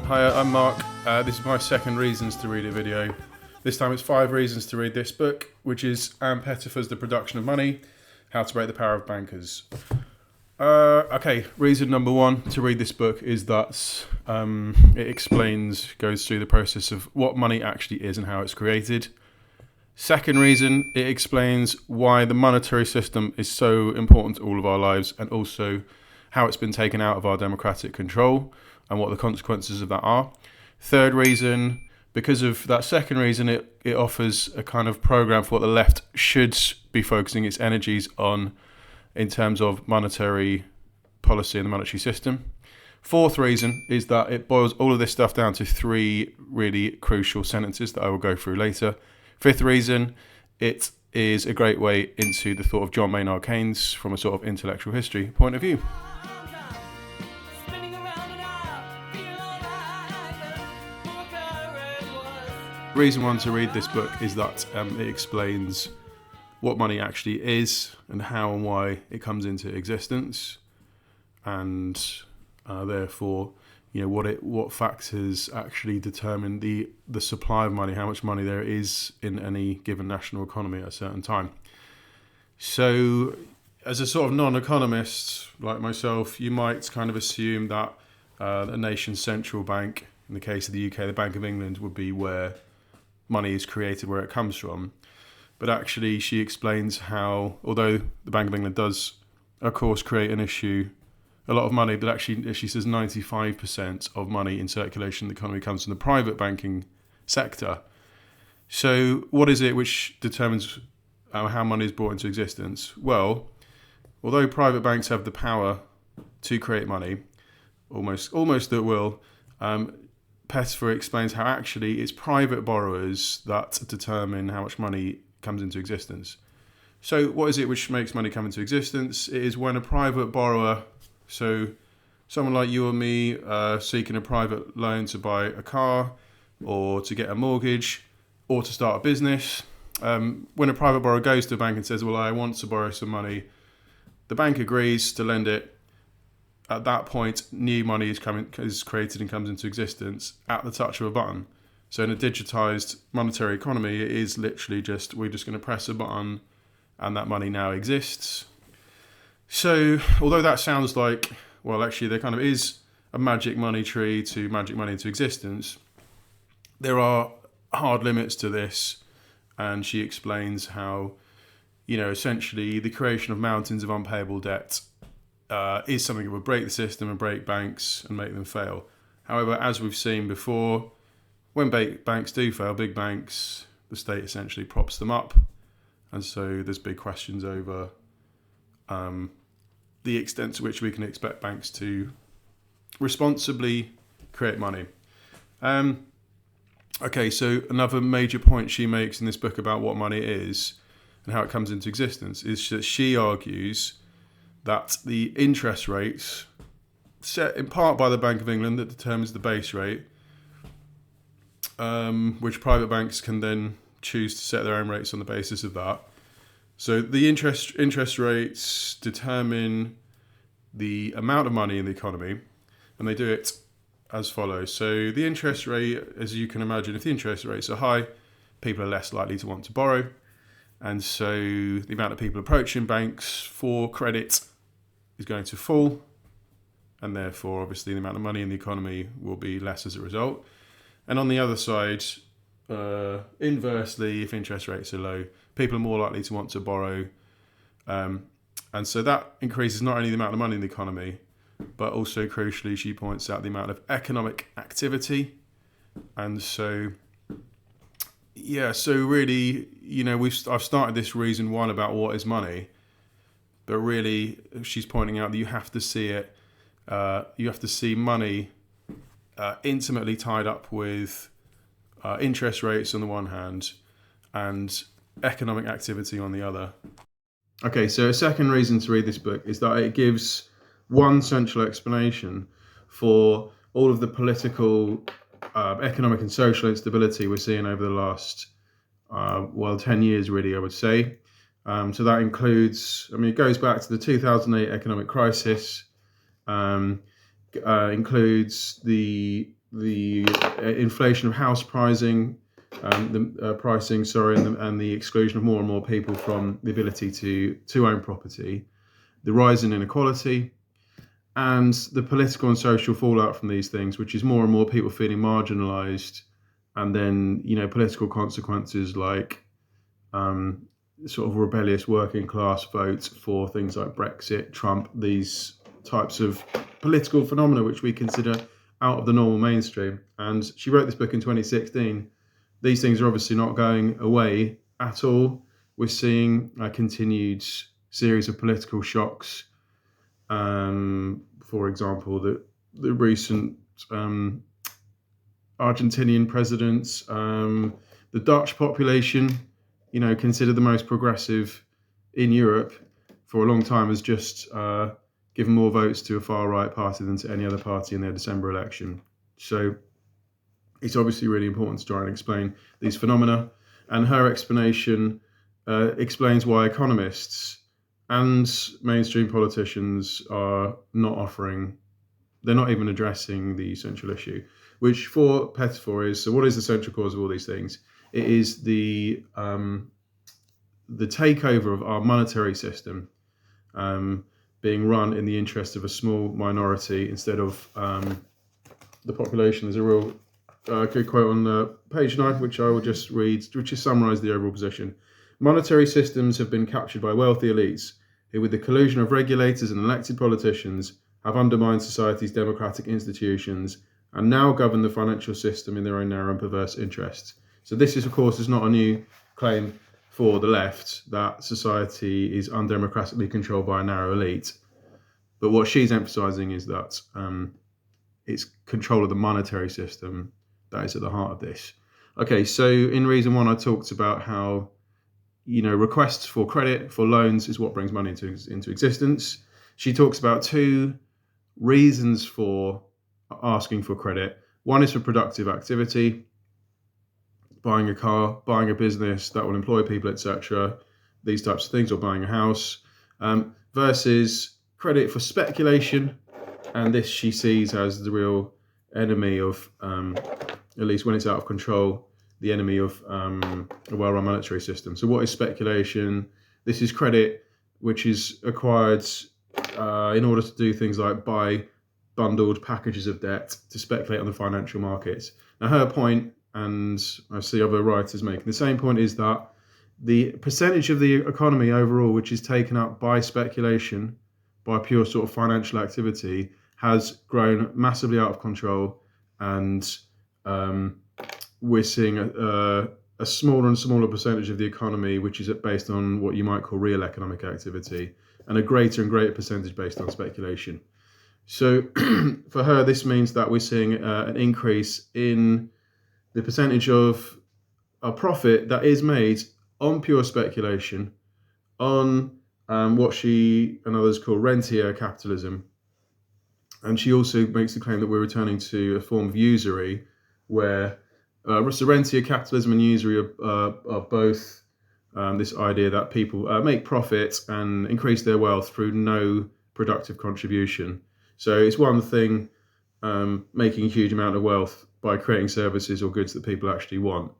Hi, I'm Mark. This is my second reasons to read a video. This time it's 5 reasons to read this book, which is Ann Pettifor's The Production of Money, How to Break the Power of Bankers. Okay, reason number 1 to read this book is that it goes through the process of what money actually is and how it's created. Second reason, it explains why the monetary system is so important to all of our lives and also how it's been taken out of our democratic control and what the consequences of that are. Third reason, because of that second reason, it offers a kind of program for what the left should be focusing its energies on in terms of monetary policy and the monetary system. Fourth reason is that it boils all of this stuff down to 3 really crucial sentences that I will go through later. Fifth reason, it is a great way into the thought of John Maynard Keynes from a sort of intellectual history point of view. Reason 1 to read this book is that it explains what money actually is and how and why it comes into existence, and therefore, what factors actually determine the supply of money, how much money there is in any given national economy at a certain time. So, as a sort of non-economist like myself, you might kind of assume that a nation's central bank, in the case of the UK, the Bank of England, would be where money is created, where it comes from. But actually, she explains how, although the Bank of England does, of course, create a lot of money, but actually, she says 95% of money in circulation in the economy comes from the private banking sector. So what is it which determines how money is brought into existence? Well, although private banks have the power to create money, almost at will, Pettifor explains how actually it's private borrowers that determine how much money comes into existence. So what is it which makes money come into existence? It is when a private borrower, so someone like you or me seeking a private loan to buy a car or to get a mortgage or to start a business, when a private borrower goes to a bank and says, well, I want to borrow some money, the bank agrees to lend it. At that point, new money is created and comes into existence at the touch of a button. So in a digitized monetary economy, it is literally we're just going to press a button and that money now exists. So although that sounds like, well, actually there kind of is a magic money tree to magic money into existence, there are hard limits to this. And she explains how, essentially the creation of mountains of unpayable debt is something that would break the system and break banks and make them fail. However, as we've seen before, when banks do fail, big banks, the state essentially props them up. And so there's big questions over the extent to which we can expect banks to responsibly create money. Okay, so another major point she makes in this book about what money is and how it comes into existence is that she argues that the interest rates set in part by the Bank of England that determines the base rate, which private banks can then choose to set their own rates on the basis of that. So the interest rates determine the amount of money in the economy, and they do it as follows. So the interest rate, as you can imagine, if the interest rates are high, people are less likely to want to borrow. And so the amount of people approaching banks for credit is going to fall, and therefore obviously the amount of money in the economy will be less as a result. And on the other side, inversely, if interest rates are low, people are more likely to want to borrow, and so that increases not only the amount of money in the economy, but also crucially she points out the amount of economic activity. And so really, I've started this reason 1 about what is money. But really, she's pointing out that you have to see it. You have to see money intimately tied up with interest rates on the one hand and economic activity on the other. Okay, so a second reason to read this book is that it gives one central explanation for all of the political, economic and social instability we're seeing over the last, 10 years really, I would say. So that includes, it goes back to the 2008 economic crisis, includes the inflation of house pricing, and the exclusion of more and more people from the ability to own property, the rise in inequality, and the political and social fallout from these things, which is more and more people feeling marginalised, and then political consequences like sort of rebellious working class votes for things like Brexit, Trump, these types of political phenomena which we consider out of the normal mainstream. And she wrote this book in 2016. These things are obviously not going away at all. We're seeing a continued series of political shocks. For example, the recent Argentinian presidents, the Dutch population, considered the most progressive in Europe for a long time, has just given more votes to a far-right party than to any other party in their December election. So it's obviously really important to try and explain these phenomena. And her explanation explains why economists and mainstream politicians are not offering, they're not even addressing the central issue, which for Pettifor is, so what is the central cause of all these things? It is the takeover of our monetary system being run in the interest of a small minority instead of the population. There's a real good quote on page 9, which I will just read, which is summarise the overall position. Monetary systems have been captured by wealthy elites who, with the collusion of regulators and elected politicians, have undermined society's democratic institutions and now govern the financial system in their own narrow and perverse interests. So this is, of course, is not a new claim for the left, that society is undemocratically controlled by a narrow elite. But what she's emphasising is that it's control of the monetary system that is at the heart of this. Okay, so in reason 1, I talked about how requests for credit, for loans, is what brings money into existence. She talks about 2 reasons for asking for credit. One is for productive activity, buying a car, buying a business that will employ people, etc., these types of things, or buying a house, versus credit for speculation. And this she sees as the real enemy of, at least when it's out of control, the enemy of a well-run monetary system. So what is speculation? This is credit which is acquired in order to do things like buy bundled packages of debt to speculate on the financial markets. Now her point, and I see other writers making the same point, is that the percentage of the economy overall which is taken up by speculation, by pure sort of financial activity, has grown massively out of control, and we're seeing a smaller and smaller percentage of the economy which is based on what you might call real economic activity, and a greater and greater percentage based on speculation. So for her, this means that we're seeing an increase in the percentage of a profit that is made on pure speculation, on what she and others call rentier capitalism. And she also makes the claim that we're returning to a form of usury, where rentier capitalism and usury are both this idea that people make profit and increase their wealth through no productive contribution. So it's one thing making a huge amount of wealth by creating services or goods that people actually want.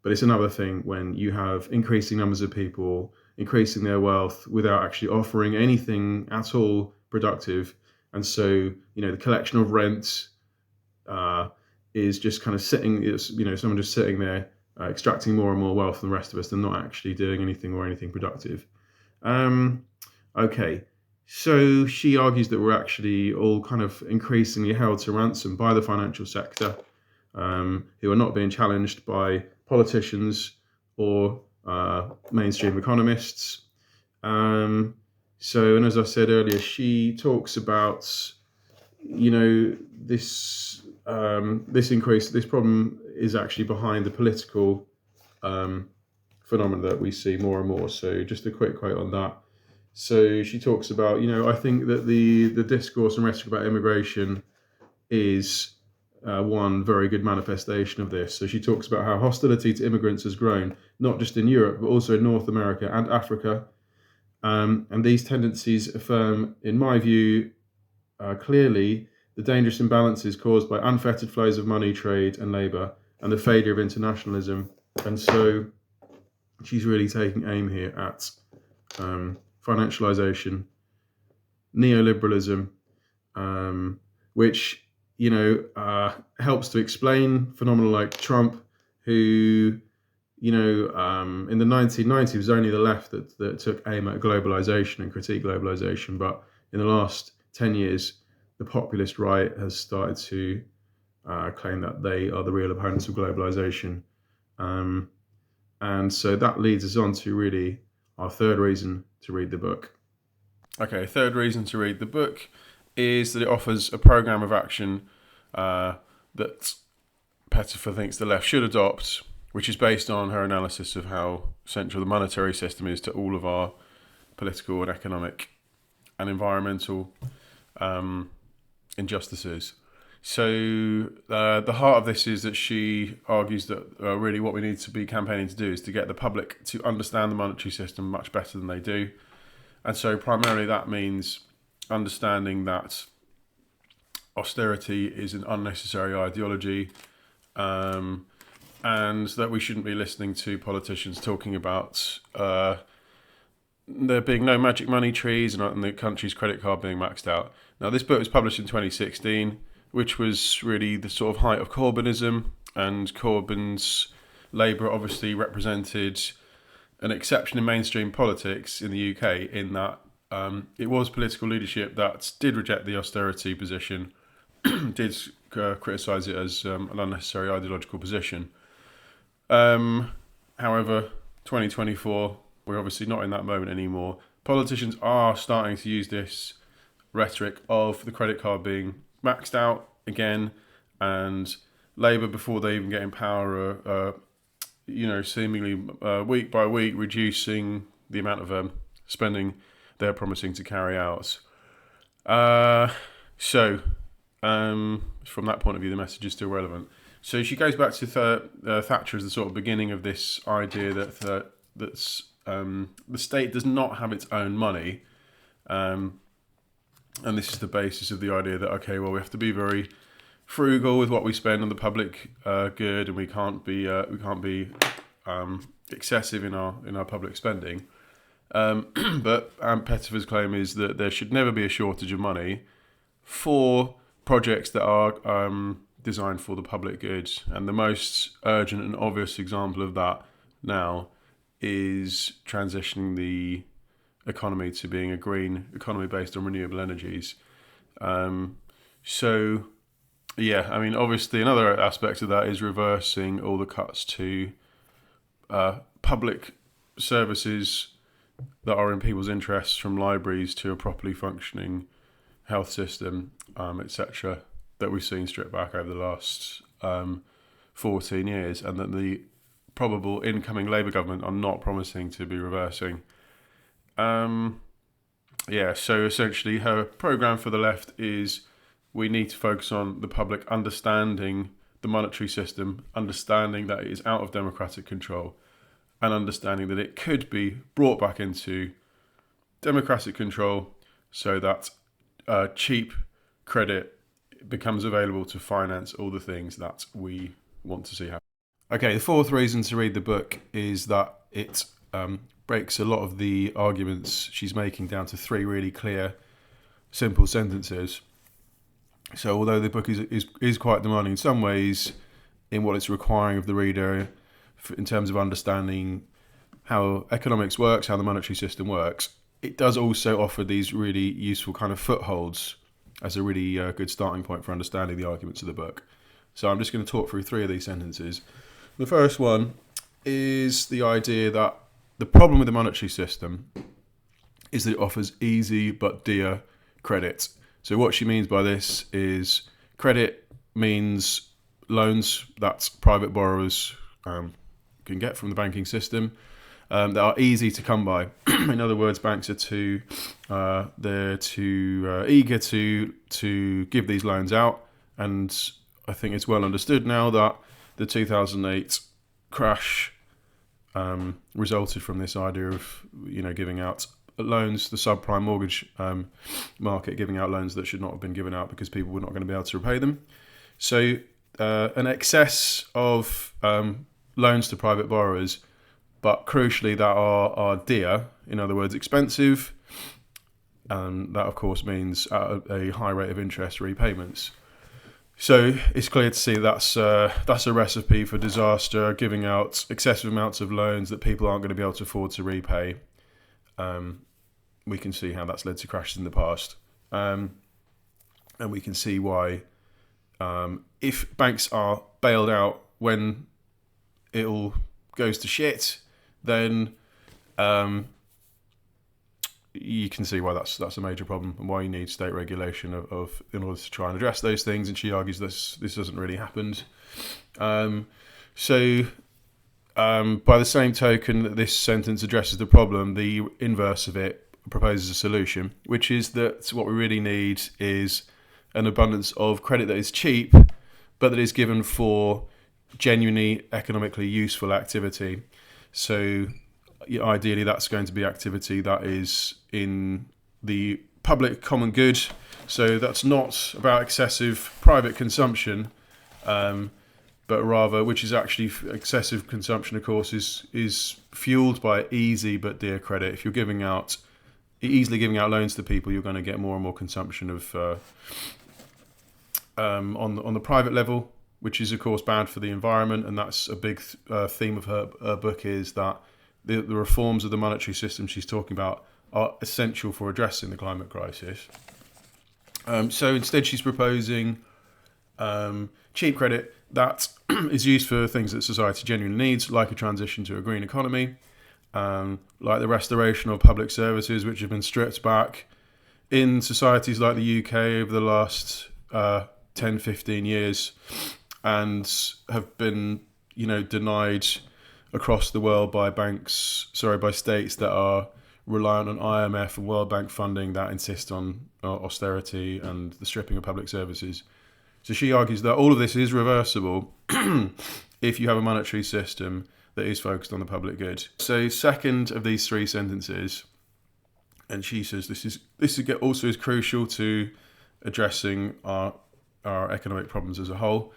But it's another thing when you have increasing numbers of people increasing their wealth without actually offering anything at all productive. And so, the collection of rent is just kind of sitting, someone just sitting there extracting more and more wealth from the rest of us and not actually doing anything productive. Okay, so she argues that we're actually all kind of increasingly held to ransom by the financial sector, who are not being challenged by politicians or mainstream economists. And as I said earlier, she talks about, this increase, this problem is actually behind the political phenomena that we see more and more. So just a quick quote on that. So she talks about, I think that the discourse and rhetoric about immigration is one very good manifestation of this. So she talks about how hostility to immigrants has grown, not just in Europe, but also in North America and Africa. And these tendencies affirm, in my view, clearly the dangerous imbalances caused by unfettered flows of money, trade, and labour, and the failure of internationalism. And so she's really taking aim here at financialisation, neoliberalism, which helps to explain phenomena like Trump, who in the 1990s it was only the left that took aim at globalization and critique globalization, but in the last 10 years the populist right has started to claim that they are the real opponents of globalization, and so that leads us on to really our third reason to read the book. Okay, third reason to read the book is that it offers a programme of action that Pettifor thinks the left should adopt, which is based on her analysis of how central the monetary system is to all of our political and economic and environmental injustices. So the heart of this is that she argues that really what we need to be campaigning to do is to get the public to understand the monetary system much better than they do. And so primarily that means understanding that austerity is an unnecessary ideology, and that we shouldn't be listening to politicians talking about there being no magic money trees and the country's credit card being maxed out. Now, this book was published in 2016, which was really the sort of height of Corbynism, and Corbyn's Labour obviously represented an exception in mainstream politics in the UK in that it was political leadership that did reject the austerity position, did criticise it as an unnecessary ideological position. However, 2024, we're obviously not in that moment anymore. Politicians are starting to use this rhetoric of the credit card being maxed out again, and Labour, before they even get in power, are seemingly week by week reducing the amount of spending they're promising to carry out. So from that point of view, the message is still relevant. So she goes back to Thatcher as the sort of beginning of this idea that the state does not have its own money, and this is the basis of the idea that we have to be very frugal with what we spend on the public good, and we can't be excessive in our public spending. But Ann Pettifor's claim is that there should never be a shortage of money for projects that are designed for the public good. And the most urgent and obvious example of that now is transitioning the economy to being a green economy based on renewable energies. Obviously another aspect of that is reversing all the cuts to public services that are in people's interests, from libraries to a properly functioning health system, etc., that we've seen stripped back over the last 14 years, and that the probable incoming Labour government are not promising to be reversing. So essentially her programme for the left is we need to focus on the public understanding the monetary system, understanding that it is out of democratic control, and understanding that it could be brought back into democratic control so that cheap credit becomes available to finance all the things that we want to see happen. Okay, the fourth reason to read the book is that it breaks a lot of the arguments she's making down to three really clear, simple sentences. So although the book is quite demanding in some ways in what it's requiring of the reader in terms of understanding how economics works, how the monetary system works, it does also offer these really useful kind of footholds as a really good starting point for understanding the arguments of the book. So I'm just going to talk through three of these sentences. The first one is the idea that the problem with the monetary system is that it offers easy but dear credit. So what she means by this is credit means loans that private borrowers can get from the banking system that are easy to come by. In other words, banks are they're too eager to give these loans out, and I think it's well understood now that the 2008 crash resulted from this idea of giving out loans, the subprime mortgage market, giving out loans that should not have been given out because people were not going to be able to repay them. So an excess of loans to private borrowers, but crucially that are dear, in other words, expensive, and that of course means at a high rate of interest repayments. So it's clear to see that's a recipe for disaster, giving out excessive amounts of loans that people aren't going to be able to afford to repay. We can see how that's led to crashes in the past. And we can see why, if banks are bailed out when it all goes to shit, then you can see why that's a major problem and why you need state regulation of in order to try and address those things. And she argues this hasn't really happened. By the same token that this sentence addresses the problem, the inverse of it proposes a solution, which is that what we really need is an abundance of credit that is cheap, but that is given for genuinely economically useful activity. So ideally, that's going to be activity that is in the public common good. So that's not about excessive private consumption, but rather, which is actually excessive consumption, of course, is fueled by easy but dear credit. If you're easily giving out loans to people, you're going to get more and more consumption of on the private level, which is of course bad for the environment. And that's a big theme of her book, is that the reforms of the monetary system she's talking about are essential for addressing the climate crisis. So instead she's proposing cheap credit that is used for things that society genuinely needs, like a transition to a green economy, like the restoration of public services which have been stripped back in societies like the UK over the last 10-15 years and have been denied across the world by states that are reliant on IMF and World Bank funding that insist on austerity and the stripping of public services. So she argues that all of this is reversible if you have a monetary system that is focused on the public good. So second of these three sentences, and she says this also is crucial to addressing our economic problems as a whole.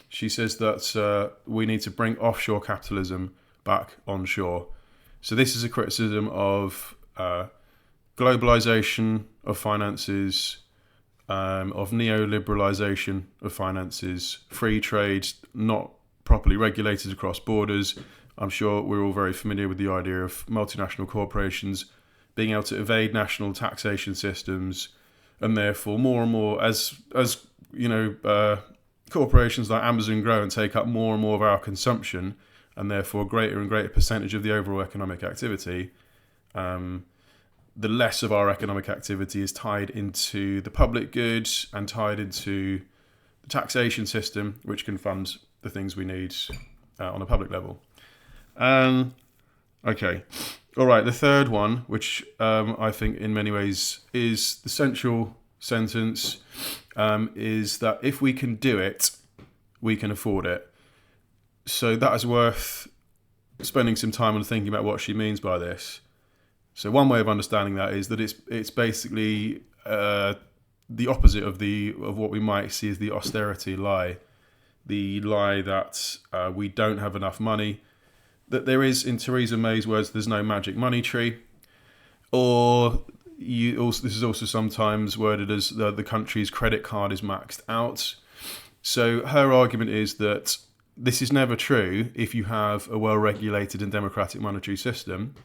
She says that we need to bring offshore capitalism back onshore. So this is a criticism of globalization of finances, of neoliberalization of finances, free trade not properly regulated across borders. I'm sure we're all very familiar with the idea of multinational corporations being able to evade national taxation systems, and therefore more and more as corporations like Amazon grow and take up more and more of our consumption, and therefore a greater and greater percentage of the overall economic activity, the less of our economic activity is tied into the public good and tied into the taxation system, which can fund the things we need on a public level. Okay. All right. The third one, which I think in many ways is the central sentence, is that if we can do it, we can afford it. So that is worth spending some time on thinking about what she means by this. So one way of understanding that is that it's basically the opposite of what we might see as the austerity lie, the lie that we don't have enough money, that there is, in Theresa May's words, there's no magic money tree, or this is also sometimes worded as the country's credit card is maxed out. So her argument is that this is never true if you have a well-regulated and democratic monetary system,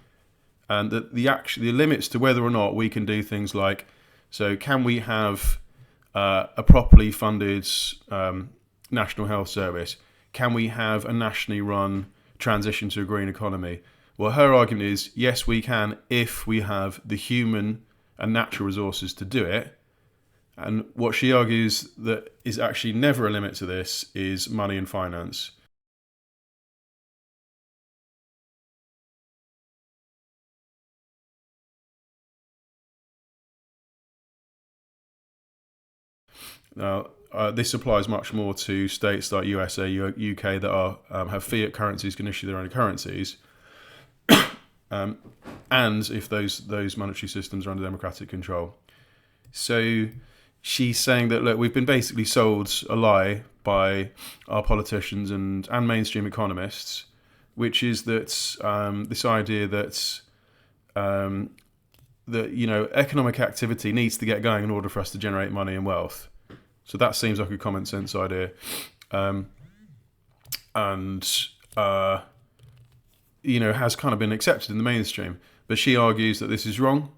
and that the limits to whether or not we can do things like, so can we have a properly funded national health service? Can we have a nationally run transition to a green economy? Well, her argument is, yes, we can if we have the human and natural resources to do it. And what she argues that is actually never a limit to this is money and finance. Now, this applies much more to states like USA, UK that have fiat currencies, can issue their own currencies. and if those monetary systems are under democratic control. So she's saying that, look, we've been basically sold a lie by our politicians and mainstream economists, which is that this idea that economic activity needs to get going in order for us to generate money and wealth. So that seems like a common sense idea, has kind of been accepted in the mainstream. But she argues that this is wrong,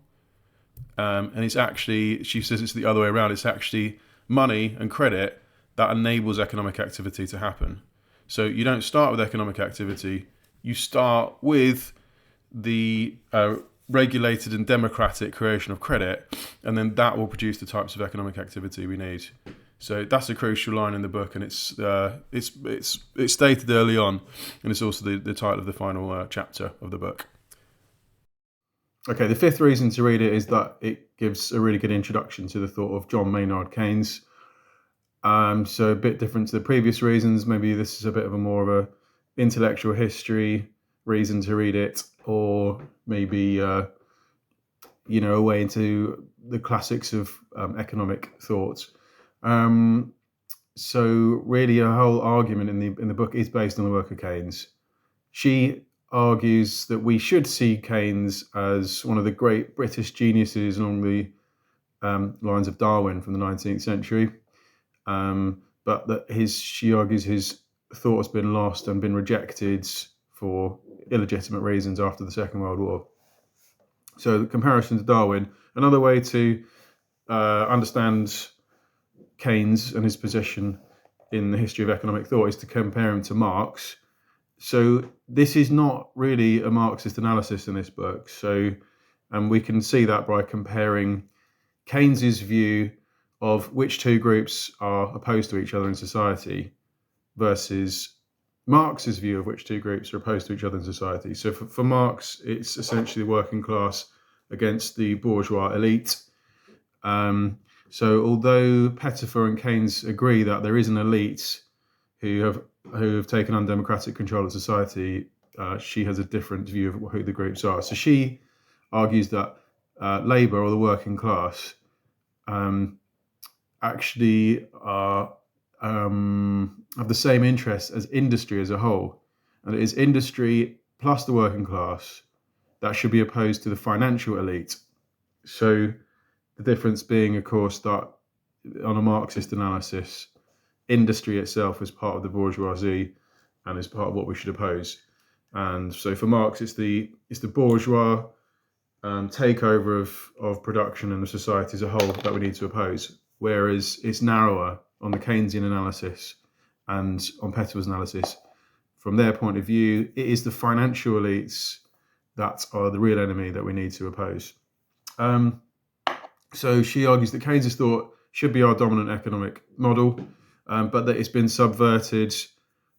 and it's actually, she says it's the other way around. It's actually money and credit that enables economic activity to happen. So you don't start with economic activity, you start with the regulated and democratic creation of credit, and then that will produce the types of economic activity we need. So that's a crucial line in the book, and it's stated early on, and it's also the title of the final chapter of the book. Okay, the fifth reason to read it is that it gives a really good introduction to the thought of John Maynard Keynes. So a bit different to the previous reasons. Maybe this is a bit of a more of a intellectual history reason to read it, or maybe a way into the classics of economic thought. So really, a whole argument in the book is based on the work of Keynes. She argues that we should see Keynes as one of the great British geniuses along the lines of Darwin from the 19th century, but that she argues his thought has been lost and been rejected for illegitimate reasons after the Second World War. So the comparison to Darwin, another way to understand Keynes and his position in the history of economic thought is to compare him to Marx. So this is not really a Marxist analysis in this book. And we can see that by comparing Keynes's view of which two groups are opposed to each other in society versus Marx's view of which two groups are opposed to each other in society. So for Marx, it's essentially the working class against the bourgeois elite. So although Pettifor and Keynes agree that there is an elite who have taken undemocratic control of society, she has a different view of who the groups are. So she argues that labour, or the working class, actually have the same interests as industry as a whole, and it is industry plus the working class that should be opposed to the financial elite. So the difference being, of course, that on a Marxist analysis, industry itself is part of the bourgeoisie and is part of what we should oppose. And so for Marx, it's the bourgeois takeover of production and the society as a whole that we need to oppose. Whereas it's narrower on the Keynesian analysis and on Pettifor's analysis. From their point of view, it is the financial elites that are the real enemy that we need to oppose. So she argues that Keynes's thought should be our dominant economic model, but that it's been subverted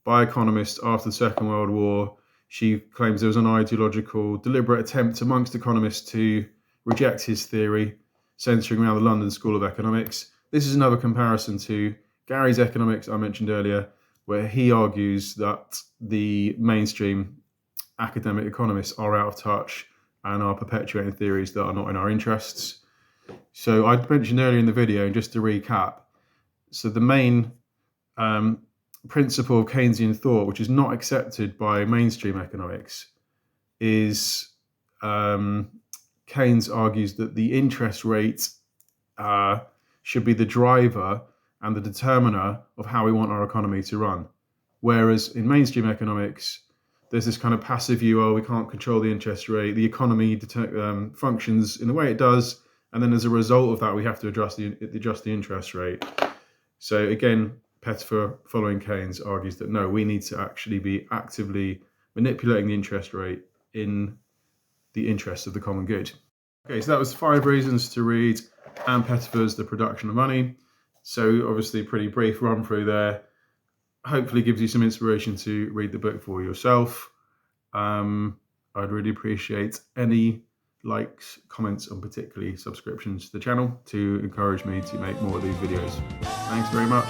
by economists after the Second World War. She claims there was an ideological, deliberate attempt amongst economists to reject his theory, centering around the London School of Economics. This is another comparison to Gary's economics I mentioned earlier, where he argues that the mainstream academic economists are out of touch and are perpetuating theories that are not in our interests. So I mentioned earlier in the video, and just to recap, so the main principle of Keynesian thought, which is not accepted by mainstream economics, is Keynes argues that the interest rate should be the driver and the determiner of how we want our economy to run. Whereas in mainstream economics, there's this kind of passive view, we can't control the interest rate, the economy functions in the way it does, and then as a result of that, we have to adjust the interest rate. So again, Pettifor, following Keynes, argues that no, we need to actually be actively manipulating the interest rate in the interests of the common good. Okay, so that was 5 reasons to read Ann Pettifor's The Production of Money. So obviously a pretty brief run through there. Hopefully gives you some inspiration to read the book for yourself. I'd really appreciate any likes, comments, and particularly subscriptions to the channel to encourage me to make more of these videos. Thanks very much.